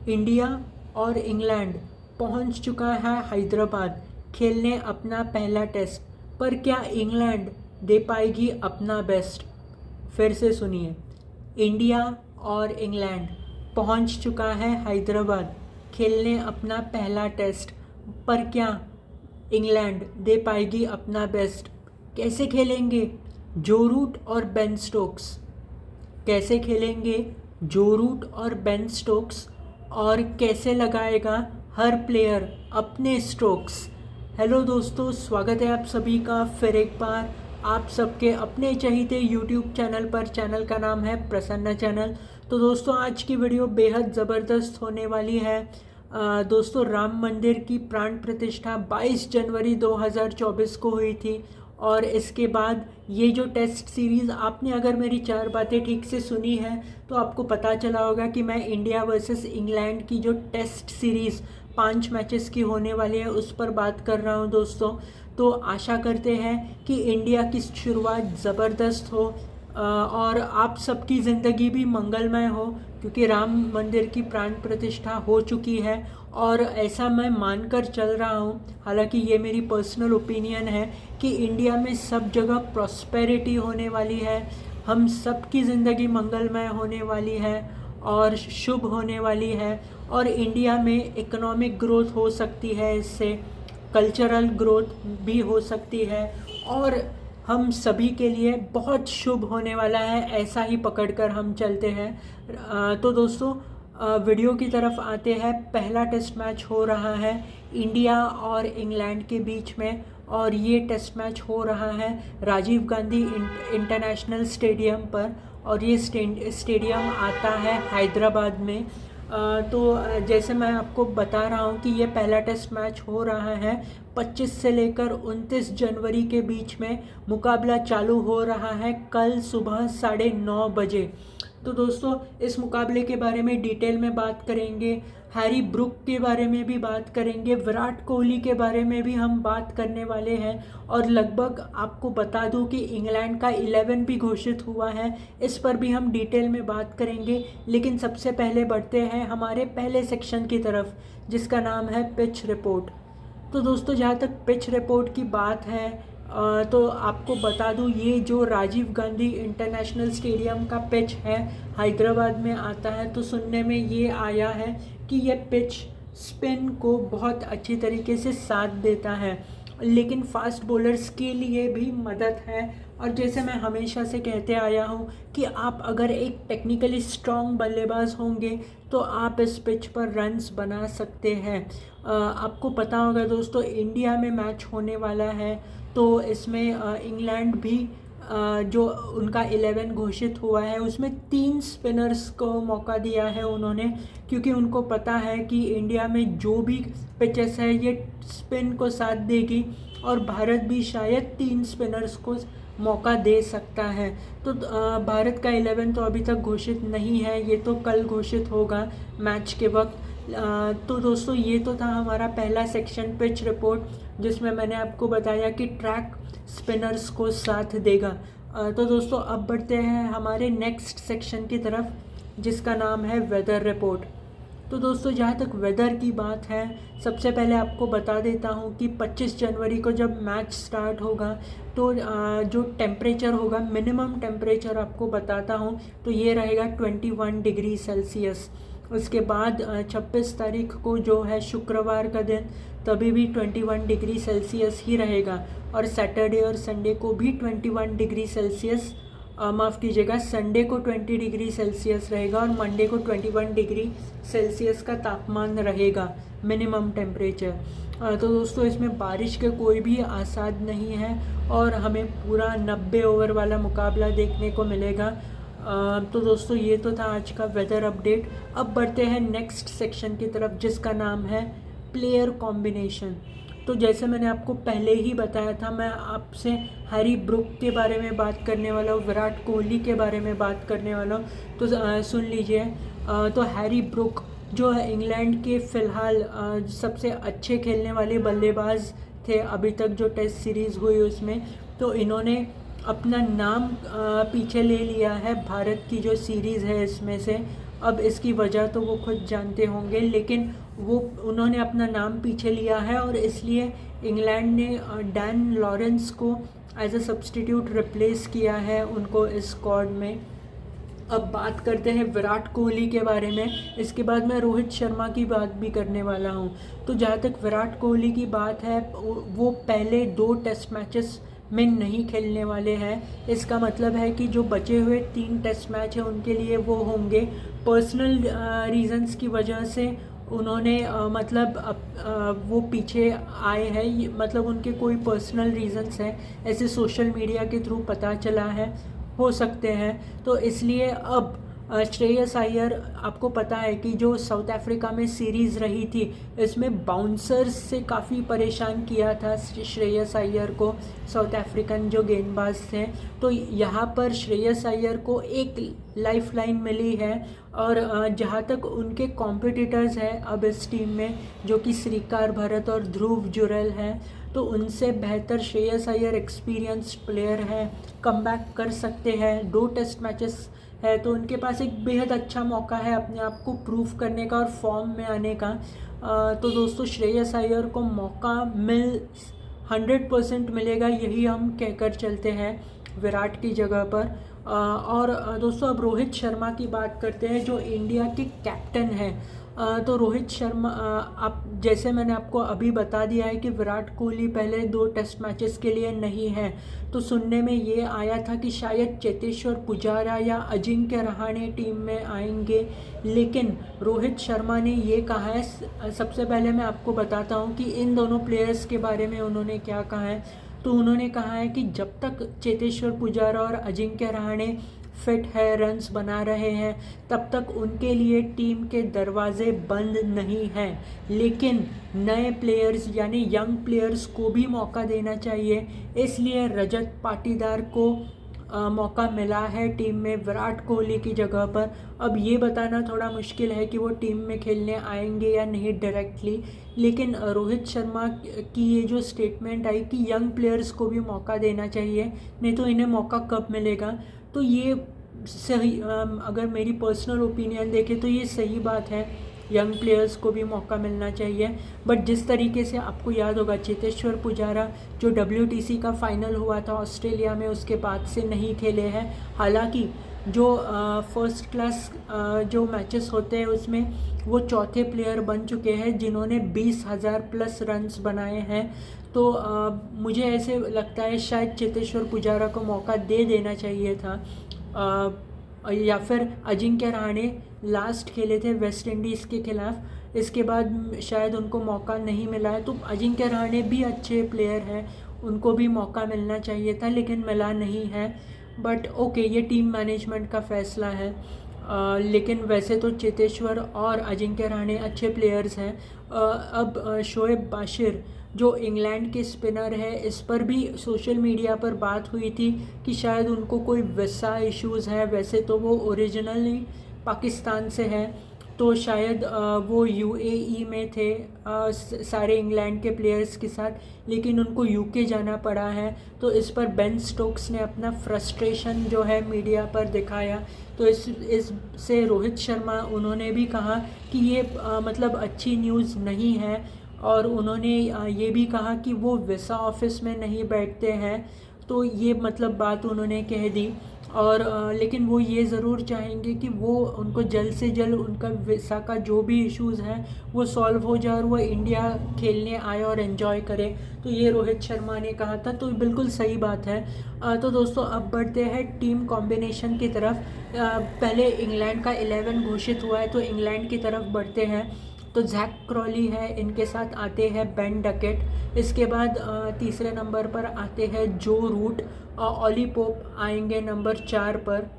India और England पहुंच चुका है हैदराबाद खेलने अपना पहला टेस्ट। पर क्या इंग्लैंड दे पाएगी अपना बेस्ट? फिर से सुनिए, इंडिया और इंग्लैंड पहुंच चुका है हैदराबाद खेलने अपना पहला टेस्ट। पर क्या इंग्लैंड दे पाएगी अपना बेस्ट? कैसे खेलेंगे जो रूट और बेन स्टोक्स? कैसे खेलेंगे जो रूट और बेन स्टोक्स, और कैसे लगाएगा हर प्लेयर अपने स्ट्रोक्स? हेलो दोस्तों, स्वागत है आप सभी का फिर एक बार आप सबके अपने चहीते यूट्यूब चैनल पर। चैनल का नाम है प्रसन्न चैनल। तो दोस्तों, आज की वीडियो बेहद ज़बरदस्त होने वाली है। दोस्तों, राम मंदिर की प्राण प्रतिष्ठा 22 जनवरी 2024 को हुई थी, और इसके बाद ये जो टेस्ट सीरीज़ आपने अगर मेरी 4 बातें ठीक से सुनी है तो आपको पता चला होगा कि मैं इंडिया वर्सेस इंग्लैंड की जो टेस्ट सीरीज़ 5 मैचेस की होने वाली है उस पर बात कर रहा हूँ दोस्तों। तो आशा करते हैं कि इंडिया की शुरुआत ज़बरदस्त हो और आप सबकी ज़िंदगी भी मंगलमय हो, क्योंकि राम मंदिर की प्राण प्रतिष्ठा हो चुकी है और ऐसा मैं मानकर चल रहा हूँ। हालांकि ये मेरी पर्सनल ओपिनियन है कि इंडिया में सब जगह प्रॉस्पेरिटी होने वाली है, हम सब की ज़िंदगी मंगलमय होने वाली है और शुभ होने वाली है, और इंडिया में इकोनॉमिक ग्रोथ हो सकती है, इससे कल्चरल ग्रोथ भी हो सकती है, और हम सभी के लिए बहुत शुभ होने वाला है, ऐसा ही पकड़कर हम चलते हैं। तो दोस्तों, वीडियो की तरफ आते हैं। पहला टेस्ट मैच हो रहा है इंडिया और इंग्लैंड के बीच में, और ये टेस्ट मैच हो रहा है राजीव गांधी इंटरनेशनल स्टेडियम पर, और ये स्टेडियम आता है हैदराबाद में। तो जैसे मैं आपको बता रहा हूँ कि ये पहला टेस्ट मैच हो रहा है 25 से लेकर 29 जनवरी के बीच में। मुकाबला चालू हो रहा है कल सुबह 9:30 बजे। तो दोस्तों, इस मुकाबले के बारे में डिटेल में बात करेंगे, हैरी ब्रूक के बारे में भी बात करेंगे, विराट कोहली के बारे में भी हम बात करने वाले हैं, और लगभग आपको बता दूं कि इंग्लैंड का 11 भी घोषित हुआ है, इस पर भी हम डिटेल में बात करेंगे। लेकिन सबसे पहले बढ़ते हैं हमारे पहले सेक्शन की तरफ, जिसका नाम है पिच रिपोर्ट। तो दोस्तों, जहाँ तक पिच रिपोर्ट की बात है तो आपको बता दूं, ये जो राजीव गांधी इंटरनेशनल स्टेडियम का पिच है हैदराबाद में आता है, तो सुनने में ये आया है कि ये पिच स्पिन को बहुत अच्छी तरीके से साथ देता है, लेकिन फास्ट बॉलर्स के लिए भी मदद है। और जैसे मैं हमेशा से कहते आया हूँ कि आप अगर एक टेक्निकली स्ट्रॉन्ग बल्लेबाज होंगे तो आप इस पिच पर रन्स बना सकते हैं। आपको पता होगा दोस्तों, इंडिया में मैच होने वाला है, तो इसमें इंग्लैंड भी जो उनका 11 घोषित हुआ है उसमें 3 स्पिनर्स को मौका दिया है उन्होंने, क्योंकि उनको पता है कि इंडिया में जो भी पिचेस है ये स्पिन को साथ देगी, और भारत भी शायद 3 स्पिनर्स को मौका दे सकता है। तो भारत का 11 तो अभी तक घोषित नहीं है, ये तो कल घोषित होगा मैच के वक्त। तो दोस्तों, ये तो था हमारा पहला सेक्शन पिच रिपोर्ट, जिसमें मैंने आपको बताया कि ट्रैक स्पिनर्स को साथ देगा। तो दोस्तों, अब बढ़ते हैं हमारे नेक्स्ट सेक्शन की तरफ, जिसका नाम है वेदर रिपोर्ट। तो दोस्तों, जहाँ तक वेदर की बात है, सबसे पहले आपको बता देता हूँ कि 25 जनवरी को जब मैच स्टार्ट होगा तो जो टेम्परेचर होगा, मिनिमम टेम्परेचर आपको बताता हूँ, तो ये रहेगा 21 डिग्री सेल्सियस। उसके बाद 26 तारीख को जो है शुक्रवार का दिन, तभी भी 21 डिग्री सेल्सियस ही रहेगा, और सैटरडे और संडे को भी 21 डिग्री सेल्सियस, माफ़ कीजिएगा, संडे को 20 डिग्री सेल्सियस रहेगा, और मंडे को 21 डिग्री सेल्सियस का तापमान रहेगा मिनिमम टेम्परेचर। तो दोस्तों, इसमें बारिश के कोई भी आसार नहीं है, और हमें पूरा 90 ओवर वाला मुकाबला देखने को मिलेगा। तो दोस्तों, ये तो था आज का वेदर अपडेट। अब बढ़ते हैं नेक्स्ट सेक्शन की तरफ, जिसका नाम है प्लेयर कॉम्बिनेशन। तो जैसे मैंने आपको पहले ही बताया था, मैं आपसे हैरी ब्रूक के बारे में बात करने वाला हूँ, विराट कोहली के बारे में बात करने वाला हूँ। तो सुन लीजिए। तो हैरी ब्रूक जो है इंग्लैंड के फ़िलहाल सबसे अच्छे खेलने वाले बल्लेबाज थे अभी तक जो टेस्ट सीरीज़ हुई उसमें। तो इन्होंने अपना नाम पीछे ले लिया है भारत की जो सीरीज़ है इसमें से, अब इसकी वजह तो वो खुद जानते होंगे, लेकिन वो उन्होंने अपना नाम पीछे लिया है और इसलिए इंग्लैंड ने डैन लॉरेंस को एज अ सब्स्टिट्यूट रिप्लेस किया है उनको इस स्क्वाड में। अब बात करते हैं विराट कोहली के बारे में, इसके बाद मैं रोहित शर्मा की बात भी करने वाला हूँ। तो जहाँ तक विराट कोहली की बात है, वो पहले 2 टेस्ट मैचेस में नहीं खेलने वाले हैं। इसका मतलब है कि जो बचे हुए 3 टेस्ट मैच हैं उनके लिए वो होंगे। पर्सनल रीज़न्स की वजह से उन्होंने वो पीछे आए हैं, मतलब उनके कोई पर्सनल रीज़न्स हैं, ऐसे सोशल मीडिया के थ्रू पता चला है, हो सकते हैं। तो इसलिए अब श्रेयस अय्यर, आपको पता है कि जो साउथ अफ्रीका में सीरीज़ रही थी, इसमें बाउंसर्स से काफ़ी परेशान किया था श्रेयस अय्यर को साउथ अफ्रीकन जो गेंदबाज थे। तो यहाँ पर श्रेयस अय्यर को एक लाइफ लाइन मिली है। और जहाँ तक उनके कॉम्पिटिटर्स हैं अब इस टीम में, जो कि श्रीकार भरत और ध्रुव जुरैल हैं, तो उनसे बेहतर श्रेयस अय्यर एक्सपीरियंस्ड प्लेयर है, कमबैक कर सकते हैं। 2 टेस्ट मैचेस है तो उनके पास एक बेहद अच्छा मौका है अपने आप को प्रूव करने का और फॉर्म में आने का। तो दोस्तों, श्रेयस अय्यर को मौका 100% मिलेगा, यही हम कहकर चलते हैं विराट की जगह पर। और दोस्तों, अब रोहित शर्मा की बात करते हैं जो इंडिया के कैप्टन हैं। तो रोहित शर्मा, आप जैसे मैंने आपको अभी बता दिया है कि विराट कोहली पहले 2 टेस्ट मैचेस के लिए नहीं है, तो सुनने में ये आया था कि शायद चेतेश्वर पुजारा या अजिंक्य रहाणे टीम में आएंगे, लेकिन रोहित शर्मा ने ये कहा है। सबसे पहले मैं आपको बताता हूँ कि इन दोनों प्लेयर्स के बारे में उन्होंने क्या कहा है। तो उन्होंने कहा है कि जब तक चेतेश्वर पुजारा और अजिंक्य रहाणे फिट है, रन्स बना रहे हैं, तब तक उनके लिए टीम के दरवाजे बंद नहीं हैं। लेकिन नए प्लेयर्स यानी यंग प्लेयर्स को भी मौका देना चाहिए, इसलिए रजत पाटीदार को मौका मिला है टीम में विराट कोहली की जगह पर। अब ये बताना थोड़ा मुश्किल है कि वो टीम में खेलने आएंगे या नहीं डायरेक्टली, लेकिन रोहित शर्मा की ये जो स्टेटमेंट आई कि यंग प्लेयर्स को भी मौका देना चाहिए, नहीं तो इन्हें मौका कब मिलेगा, तो ये सही, अगर मेरी पर्सनल ओपिनियन देखें तो ये सही बात है, यंग प्लेयर्स को भी मौका मिलना चाहिए। बट जिस तरीके से आपको याद होगा, चेतेश्वर पुजारा जो WTC का फाइनल हुआ था ऑस्ट्रेलिया में, उसके बाद से नहीं खेले हैं। हालांकि जो फर्स्ट क्लास जो मैचेस होते हैं उसमें वो चौथे प्लेयर बन चुके हैं जिन्होंने 20,000 प्लस रन्स बनाए हैं। तो मुझे ऐसे लगता है शायद चेतेश्वर पुजारा को मौका दे देना चाहिए था, या फिर अजिंक्य रहाणे लास्ट खेले थे वेस्ट इंडीज़ के खिलाफ, इसके बाद शायद उनको मौका नहीं मिला है। तो अजिंक्य रहाणे भी अच्छे प्लेयर हैं, उनको भी मौका मिलना चाहिए था, लेकिन मिला नहीं है। बट ओके, ये टीम मैनेजमेंट का फ़ैसला है। लेकिन वैसे तो चेतेश्वर और अजिंक्य रहाणे अच्छे प्लेयर्स हैं। अब शोएब बाशिर जो इंग्लैंड के स्पिनर है, इस पर भी सोशल मीडिया पर बात हुई थी कि शायद उनको कोई वीज़ा इश्यूज़ है। वैसे तो वो ओरिजिनली पाकिस्तान से है, तो शायद वो UAE में थे सारे इंग्लैंड के प्लेयर्स के साथ, लेकिन उनको UK जाना पड़ा है। तो इस पर बेन स्टोक्स ने अपना फ्रस्ट्रेशन जो है मीडिया पर दिखाया। तो इस से रोहित शर्मा उन्होंने भी कहा कि ये मतलब अच्छी न्यूज़ नहीं है, और उन्होंने ये भी कहा कि वो वीज़ा ऑफिस में नहीं बैठते हैं। तो ये मतलब बात उन्होंने कह दी। और लेकिन वो ये ज़रूर चाहेंगे कि वो उनको जल्द से जल्द उनका वीज़ा का जो भी इश्यूज़ हैं वो सॉल्व हो जाए और वो इंडिया खेलने आए और एंजॉय करे। तो ये रोहित शर्मा ने कहा था, तो बिल्कुल सही बात है। तो दोस्तों, अब बढ़ते हैं टीम कॉम्बिनेशन की तरफ। पहले इंग्लैंड का 11 घोषित हुआ है, तो इंग्लैंड की तरफ बढ़ते हैं। तो जैक क्रॉली है, इनके साथ आते हैं बेन डकेट। इसके बाद तीसरे नंबर पर आते हैं जो रूट, और ऑली पोप आएंगे नंबर 4 पर।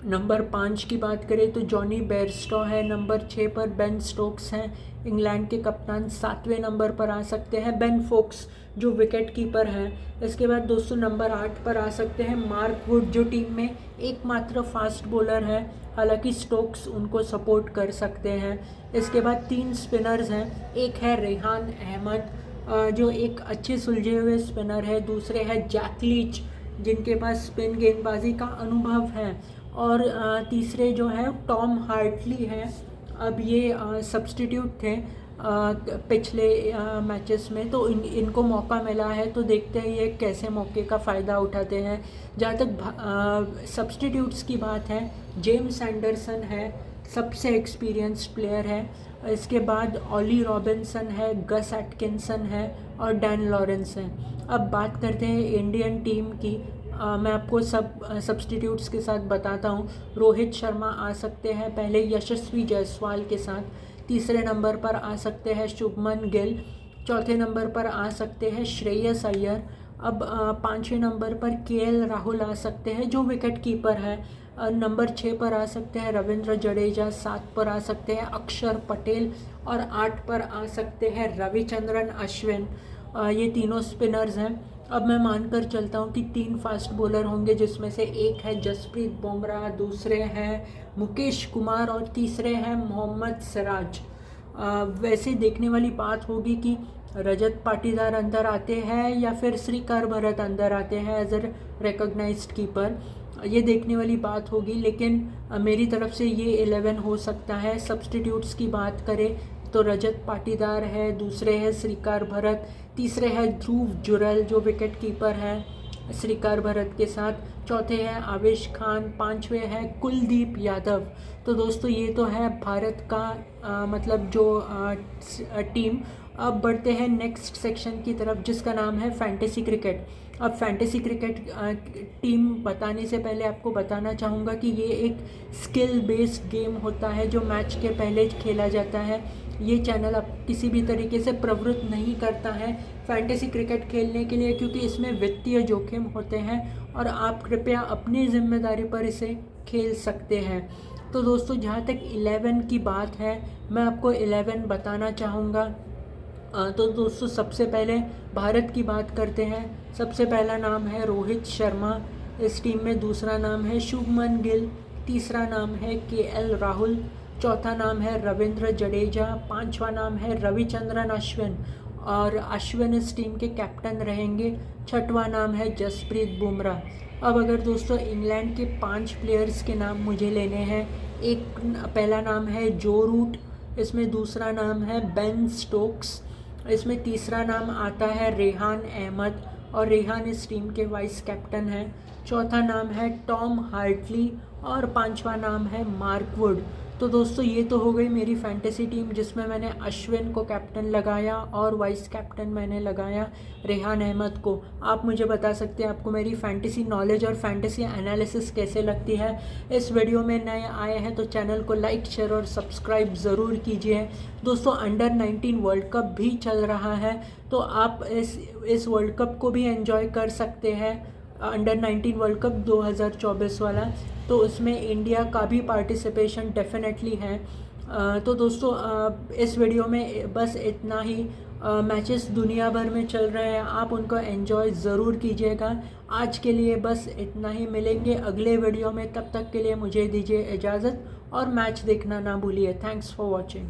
नंबर 5 की बात करें तो जॉनी बेयरस्टो है। नंबर 6 पर बेन स्टोक्स हैं, इंग्लैंड के कप्तान। 7वें नंबर पर आ सकते हैं बेन फोक्स जो विकेट कीपर हैं। इसके बाद दोस्तों नंबर 8 पर आ सकते हैं मार्क वुड जो टीम में एकमात्र फास्ट बॉलर है, हालांकि स्टोक्स उनको सपोर्ट कर सकते हैं। इसके बाद 3 स्पिनर्स हैं, एक है रेहान अहमद जो एक अच्छे सुलझे हुए स्पिनर है, दूसरे है जैक लीच जिनके पास स्पिन गेंदबाजी का अनुभव है, और तीसरे जो है टॉम हार्टली है। अब ये सब्स्टिट्यूट थे पिछले मैचेस में, तो इनको मौका मिला है, तो देखते हैं ये कैसे मौके का फ़ायदा उठाते हैं। जहाँ तक सब्स्टिट्यूट्स की बात है, जेम्स एंडरसन है, सबसे एक्सपीरियंस्ड प्लेयर है। इसके बाद ऑली रॉबिन्सन है, गस एटकिंसन है और डैन लॉरेंस है। अब बात करते हैं इंडियन टीम की। मैं आपको सब सब्स्टिट्यूट्स के साथ बताता हूँ। रोहित शर्मा आ सकते हैं पहले यशस्वी जायसवाल के साथ, तीसरे नंबर पर आ सकते हैं शुभमन गिल, चौथे नंबर पर आ सकते हैं श्रेयस अय्यर। अब पाँचवें नंबर पर केएल राहुल आ सकते हैं जो विकेट कीपर है। नंबर 6 पर आ सकते हैं रविंद्र जडेजा, 7 पर आ सकते हैं अक्षर पटेल और 8 पर आ सकते हैं रविचंद्रन अश्विन। ये तीनों स्पिनर्स हैं। अब मैं मानकर चलता हूँ कि 3 फास्ट बॉलर होंगे, जिसमें से एक है जसप्रीत बुमराह, दूसरे हैं मुकेश कुमार और तीसरे हैं मोहम्मद सिराज। वैसे देखने वाली बात होगी कि रजत पाटीदार अंदर आते हैं या फिर श्रीकर भरत अंदर आते हैं एज अ रिकॉग्नाइज्ड कीपर, ये देखने वाली बात होगी। लेकिन मेरी तरफ से ये 11 हो सकता है। सब्स्टिट्यूट्स की बात करें तो रजत पाटीदार है, दूसरे है श्रीकर भरत, तीसरे है ध्रुव जुरैल जो विकेट कीपर है श्रीकर भरत के साथ, चौथे हैं आवेश खान, पांचवें है कुलदीप यादव। तो दोस्तों ये तो है भारत का मतलब जो टीम। अब बढ़ते हैं नेक्स्ट सेक्शन की तरफ जिसका नाम है फैंटेसी क्रिकेट। अब फैंटेसी क्रिकेट टीम बताने से पहले आपको बताना चाहूँगा कि ये एक स्किल बेस्ड गेम होता है जो मैच के पहले खेला जाता है। ये चैनल अब किसी भी तरीके से प्रवृत्त नहीं करता है फैंटेसी क्रिकेट खेलने के लिए, क्योंकि इसमें वित्तीय जोखिम होते हैं और आप कृपया अपनी जिम्मेदारी पर इसे खेल सकते हैं। तो दोस्तों जहाँ तक 11 की बात है, मैं आपको 11 बताना चाहूँगा। तो दोस्तों सबसे पहले भारत की बात करते हैं। सबसे पहला नाम है रोहित शर्मा इस टीम में, दूसरा नाम है शुभमन गिल, तीसरा नाम है केएल राहुल, चौथा नाम है रविंद्र जडेजा, पांचवा नाम है रविचंद्रन अश्विन और अश्विन इस टीम के कैप्टन रहेंगे, छठवां नाम है जसप्रीत बुमराह। अब अगर दोस्तों इंग्लैंड के 5 प्लेयर्स के नाम मुझे लेने हैं, एक पहला नाम है जो रूट, इसमें दूसरा नाम है बेन स्टोक्स, इसमें तीसरा नाम आता है रेहान अहमद और रेहान इस टीम के वाइस कैप्टन हैं, चौथा नाम है टॉम हार्टली और पांचवा नाम है मार्क वुड। तो दोस्तों ये तो हो गई मेरी फैंटेसी टीम जिसमें मैंने अश्विन को कैप्टन लगाया और वाइस कैप्टन मैंने लगाया रेहान अहमद को। आप मुझे बता सकते हैं आपको मेरी फैंटेसी नॉलेज और फैंटेसी एनालिसिस कैसे लगती है। इस वीडियो में नए आए हैं तो चैनल को लाइक शेयर और सब्सक्राइब ज़रूर कीजिए। दोस्तों अंडर 19 वर्ल्ड कप भी चल रहा है, तो आप इस वर्ल्ड कप को भी एंजॉय कर सकते हैं। अंडर 19 वर्ल्ड कप 2024 वाला, तो उसमें इंडिया का भी पार्टिसिपेशन डेफिनेटली है। तो दोस्तों इस वीडियो में बस इतना ही। मैचेस दुनिया भर में चल रहे हैं, आप उनको एंजॉय ज़रूर कीजिएगा। आज के लिए बस इतना ही, मिलेंगे अगले वीडियो में, तब तक के लिए मुझे दीजिए इजाज़त और मैच देखना ना भूलिए। Thanks for watching.